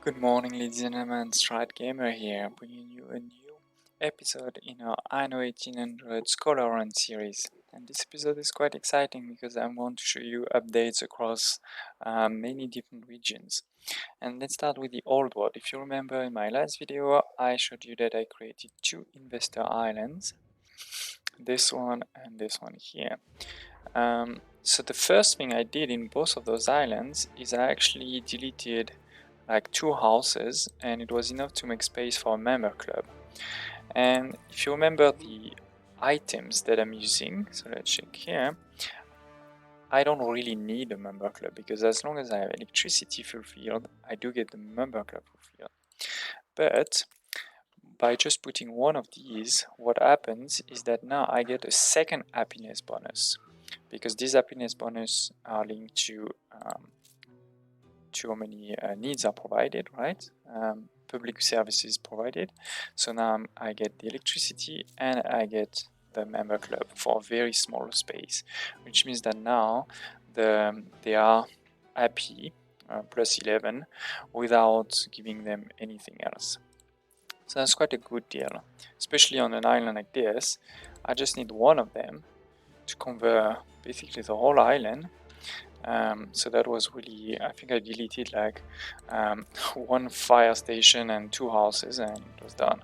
Good morning, ladies and gentlemen. StratGamer here, bringing you a new episode in our Anno 1800 Scholar Run series. And this episode is quite exciting because I want to show you updates across many different regions. And let's start with the old world. If you remember in my last video, I showed you that I created two investor islands, this one and this one here. So the first thing I did in both of those islands is I actually deleted like two houses, and it was enough to make space for a member club. And if you remember the items that I'm using, so let's check here, I don't really need a member club because as long as I have electricity fulfilled, I do get the member club fulfilled. But by just putting one of these, what happens is that now I get a second happiness bonus, because these happiness bonus are linked to how many needs are provided, right? Public services provided. So now I get the electricity and I get the member club for a very small space, which means that now they are happy, plus 11, without giving them anything else. So that's quite a good deal, especially on an island like this. I just need one of them to convert basically the whole island. So that was really, I think I deleted like one fire station and two houses, and it was done.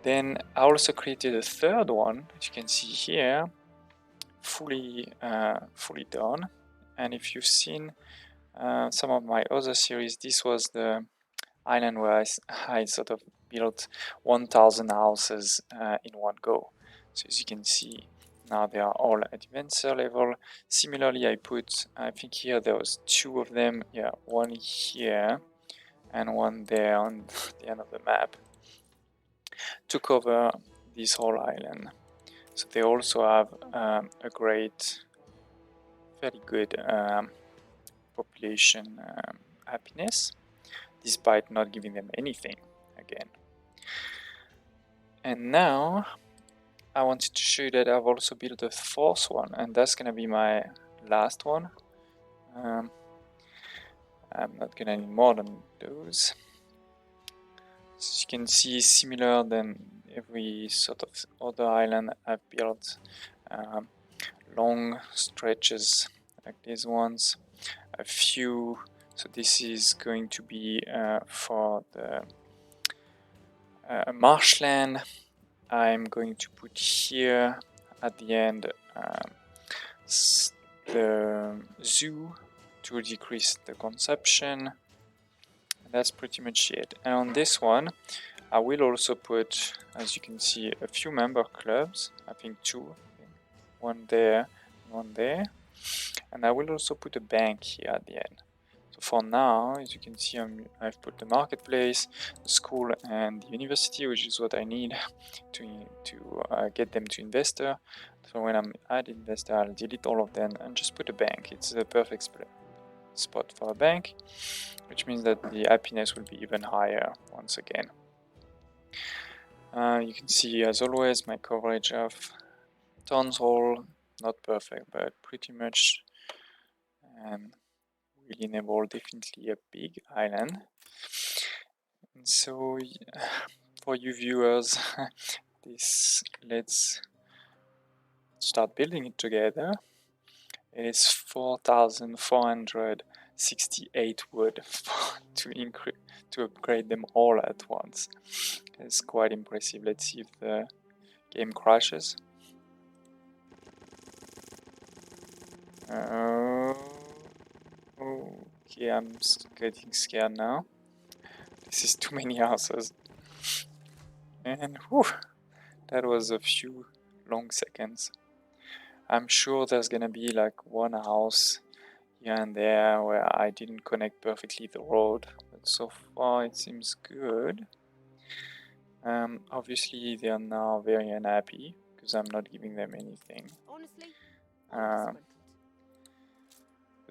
Then I also created a third one, as you can see here, fully done. And if you've seen some of my other series, this was the island where I sort of built 1,000 houses in one go. So as you can see, now they are all at advanced level. Similarly, I think here there was two of them, yeah, one here and one there on the end of the map, to cover this whole island. So they also have a great, very good population happiness, despite not giving them anything again. And now I wanted to show you that I've also built a fourth one, and that's gonna be my last one. I'm not gonna need more than those. As you can see, similar than every sort of other island I've built, long stretches like these ones, a few. So this is going to be for the marshland. I'm going to put here at the end the zoo to decrease the consumption. That's pretty much it. And on this one, I will also put, as you can see, a few member clubs. I think two, one there, one there. And I will also put a bank here at the end. So for now, as you can see, I've put the marketplace, the school, and the university, which is what I need to get them to investor. So when I'm at investor, I'll delete all of them and just put a bank. It's a perfect spot for a bank, which means that the happiness will be even higher once again. You can see, as always, my coverage of Town Hall, not perfect, but pretty much will enable definitely a big island. And so for you viewers, let's start building it together. It is 4,468 wood to upgrade them all at once. It's quite impressive. Let's see if the game crashes. Okay, I'm getting scared now. This is too many houses. And whew, that was a few long seconds. I'm sure there's gonna be like one house here and there where I didn't connect perfectly the road, but so far it seems good. Obviously they are now very unhappy because I'm not giving them anything. But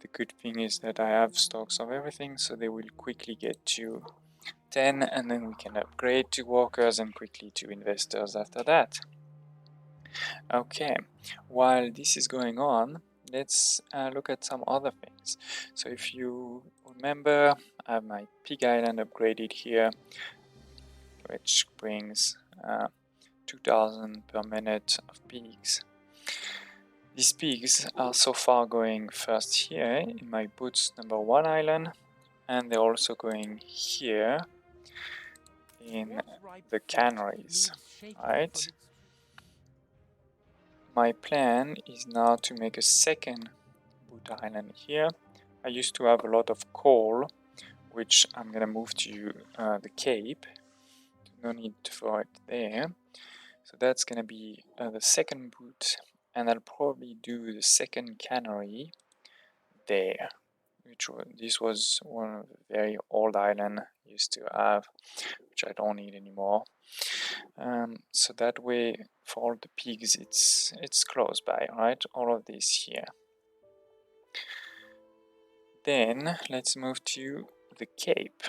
the good thing is that I have stocks of everything, so they will quickly get to 10, and then we can upgrade to workers and quickly to investors after that. Okay, while this is going on, let's look at some other things. So if you remember, I have my pig island upgraded here, which brings 2000 per minute of pigs. These pigs are so far going first here in my boots number 1 island, and they're also going here in the canneries, right? My plan is now to make a second boot island here. I used to have a lot of coal, which I'm gonna move to the Cape. No need for it there. So that's gonna be the second boot, and I'll probably do the second cannery there. This was one of the very old island I used to have, which I don't need anymore. So that way, for all the pigs, it's close by, right? All of this here. Then let's move to the Cape,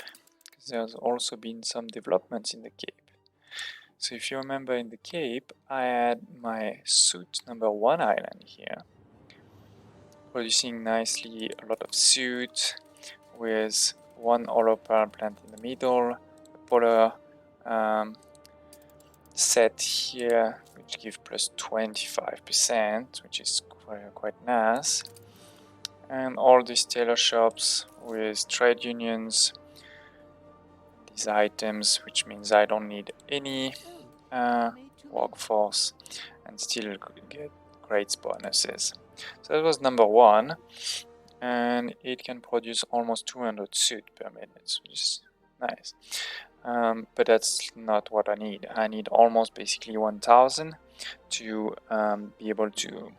because there's also been some developments in the Cape. So if you remember, in the Cape, I had my suit number 1 island here, producing nicely a lot of suit with one hollow power plant in the middle, a polar set here, which gives plus 25%, which is quite nice. And all these tailor shops with trade unions, these items, which means I don't need any workforce and still get great bonuses. So that was number 1, and it can produce almost 200 suit per minute, which is nice. But that's not what I need. I need almost basically 1000 to be able to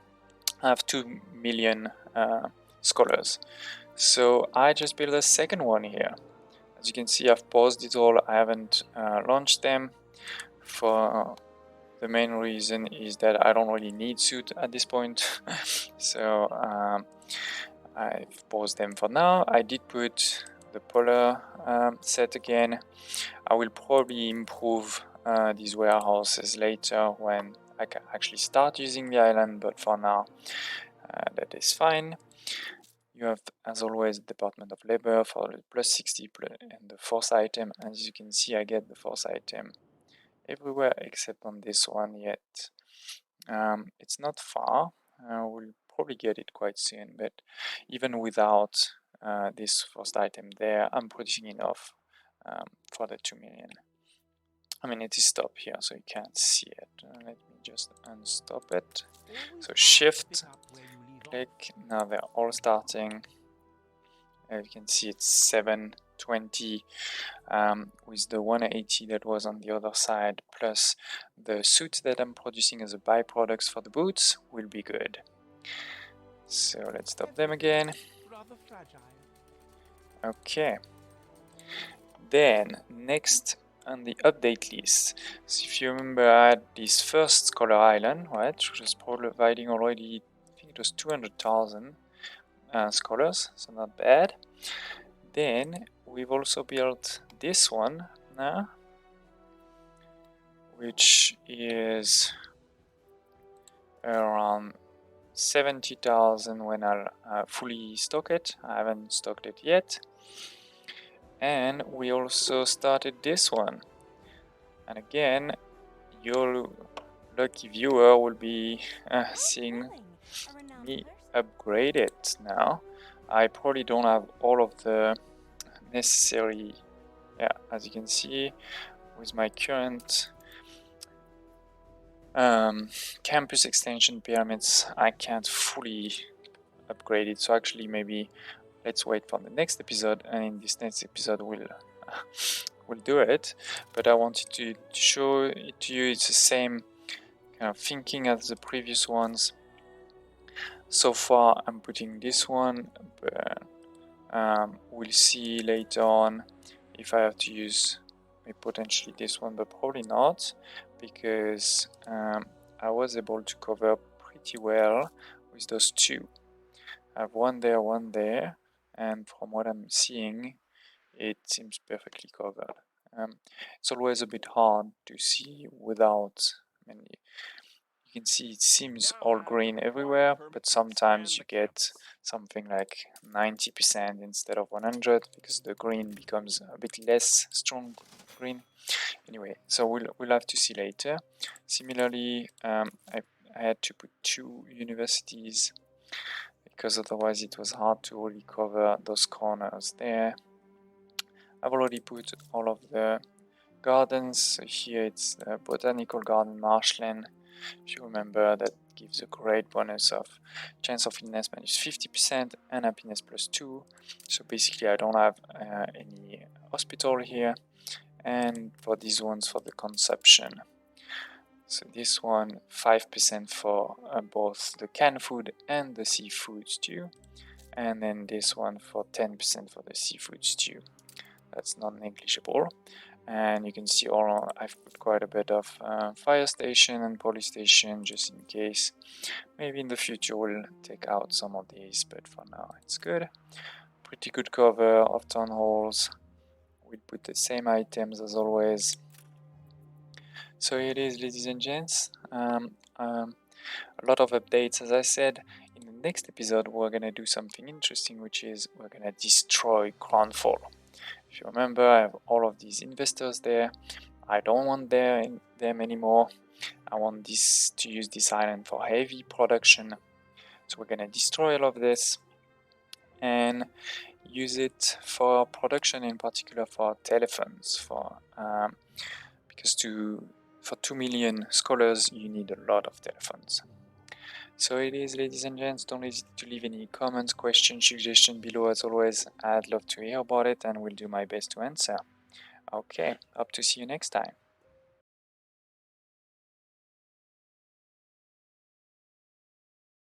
have 2 million scholars. So I just built a second one here. As you can see, I've paused it all. I haven't launched them. For the main reason is that I don't really need suit at this point. So I've paused them for now. I did put the polar set again. I will probably improve these warehouses later when I can actually start using the island, but for now that is fine. You have, as always, the Department of Labor for the plus 60 and the force item. As you can see, I get the force item everywhere except on this one yet. It's not far. We'll probably get it quite soon, but even without this first item there, I'm producing enough for the 2 million. I mean, it is stopped here, so you can't see it. Let me just unstop it. So shift, click, now they're all starting. As you can see, it's 720 with the 180 that was on the other side, plus the suit that I'm producing as a byproduct for the boots will be good. So let's stop them again. Okay. Then next on the update list, so if you remember, I had this first Scholar Island, right, which was providing already, I think it was 200,000 scholars, so not bad. Then we've also built this one now, which is around 70,000 when I'll fully stock it. I haven't stocked it yet. And we also started this one. And again, your lucky viewer will be seeing me upgrade it now. I probably don't have all of the necessary, as you can see, with my current campus extension pyramids, I can't fully upgrade it. So actually, maybe let's wait for the next episode, and in this next episode we'll do it. But I wanted to show it to you. It's the same kind of thinking as the previous ones. So far I'm putting this one, but we'll see later on if I have to use potentially this one, but probably not, because I was able to cover pretty well with those two. I have one there, and from what I'm seeing, it seems perfectly covered. It's always a bit hard to see without, I mean, you You can see it seems all green everywhere, but sometimes you get something like 90% instead of 100 because the green becomes a bit less strong green. Anyway, so we'll have to see later. Similarly, I had to put 2 universities because otherwise it was hard to really cover those corners there. I've already put all of the gardens. So here it's the botanical garden marshland. If you remember, that gives a great bonus of chance of illness minus 50% and happiness plus 2. So basically I don't have any hospital here. And for these ones for the consumption. So this one 5% for both the canned food and the seafood stew. And then this one for 10% for the seafood stew. That's not negligible. And you can see I've put quite a bit of fire station and police station just in case. Maybe in the future we'll take out some of these, but for now it's good. Pretty good cover of town halls. We put the same items as always. So it is, ladies and gents. A lot of updates, as I said. In the next episode we're gonna do something interesting, which is we're gonna destroy Crownfall. If you remember, I have all of these investors there. I don't want them anymore. I want to use this island for heavy production. So we're gonna destroy all of this and use it for production, in particular for telephones. Because for 2 million scholars, you need a lot of telephones. So it is, ladies and gents. Don't hesitate to leave any comments, questions, suggestions below. As always, I'd love to hear about it and will do my best to answer. Okay, hope to see you next time.